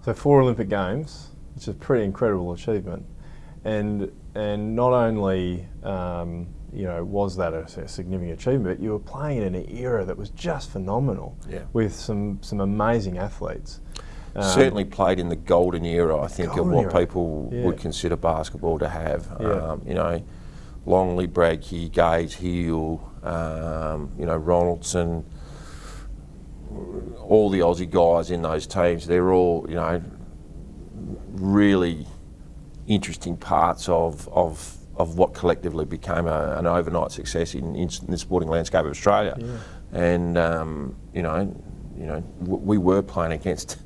So 4 Olympic Games, which is a pretty incredible achievement, and not only was that a significant achievement, but you were playing in an era that was just phenomenal, with some amazing athletes. Certainly played in the golden era, I think, of what era. people would consider basketball to have. Longley, Bradkey, Gage, Hill, Ronaldson, all the Aussie guys in those teams, they're all, really interesting parts of what collectively became an overnight success in the sporting landscape of Australia. And we were playing against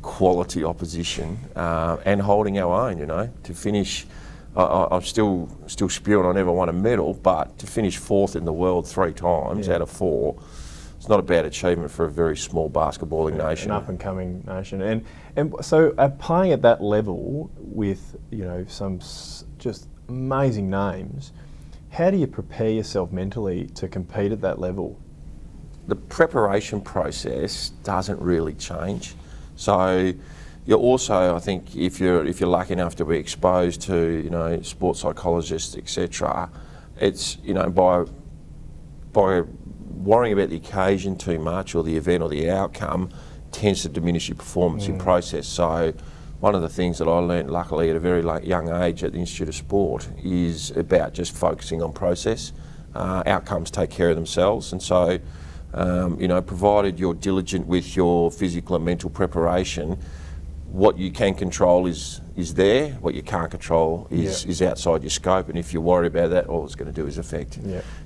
quality opposition and holding our own. To finish, I'm still spewing I never won a medal, but to finish 4th in the world 3 times out of 4. It's not a bad achievement for a very small basketballing nation. An up-and-coming nation. And so playing at that level with, some just amazing names, how do you prepare yourself mentally to compete at that level? The preparation process doesn't really change. So you're also, I think, if you're lucky enough to be exposed to, sports psychologists, etc., it's, by worrying about the occasion too much or the event or the outcome tends to diminish your performance in process. So one of the things that I learnt luckily at a very young age at the Institute of Sport is about just focusing on process. Outcomes take care of themselves, and so provided you're diligent with your physical and mental preparation, what you can control is there. What you can't control is outside your scope, and if you worry about that, all it's going to do is affect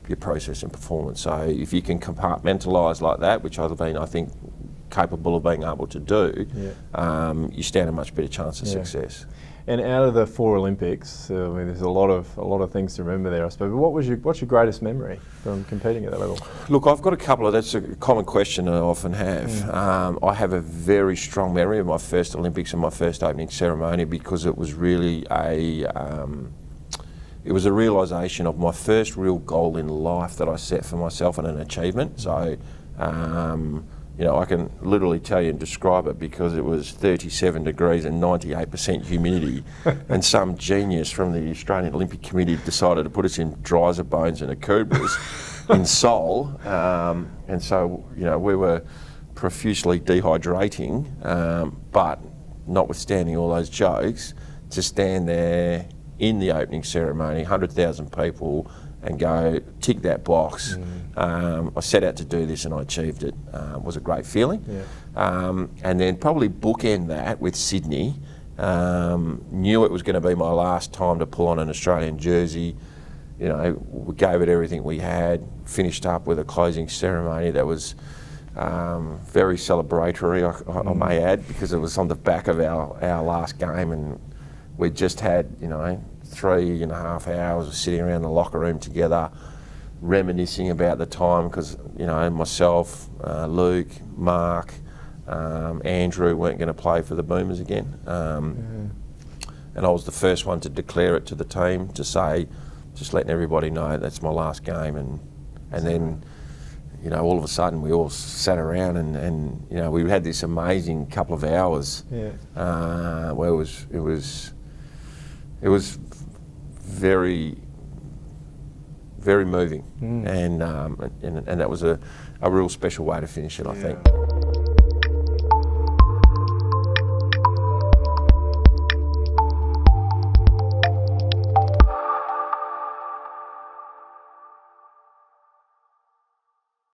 your process and performance. So if you can compartmentalise like that, which I've been, I think, capable of being able to do, you stand a much better chance of success. And out of the 4 Olympics, there's a lot of things to remember there, I suppose. But what's your greatest memory from competing at that level? Look, I've got a couple of. That's a common question I often have. I have a very strong memory of my first Olympics and my first opening ceremony, because it was really it was a realisation of my first real goal in life that I set for myself and an achievement. So. I can literally tell you and describe it, because it was 37 degrees and 98% humidity, and some genius from the Australian Olympic Committee decided to put us in dryzer bones and akubras in Seoul, and so we were profusely dehydrating, but notwithstanding all those jokes, to stand there in the opening ceremony, 100,000 people, and go tick that box. I set out to do this and I achieved it. It was a great feeling. And then probably bookend that with Sydney. Knew it was going to be my last time to pull on an Australian jersey. We gave it everything we had, finished up with a closing ceremony that was very celebratory, I may add, because it was on the back of our last game, and we just had, 3.5 hours of sitting around the locker room together, reminiscing about the time, because myself, Luke, Mark, Andrew weren't going to play for the Boomers again, and I was the first one to declare it to the team, to say, just letting everybody know that's my last game, and then all of a sudden we all sat around and we had this amazing couple of hours where it was very, very moving, and that was a real special way to finish it, I think.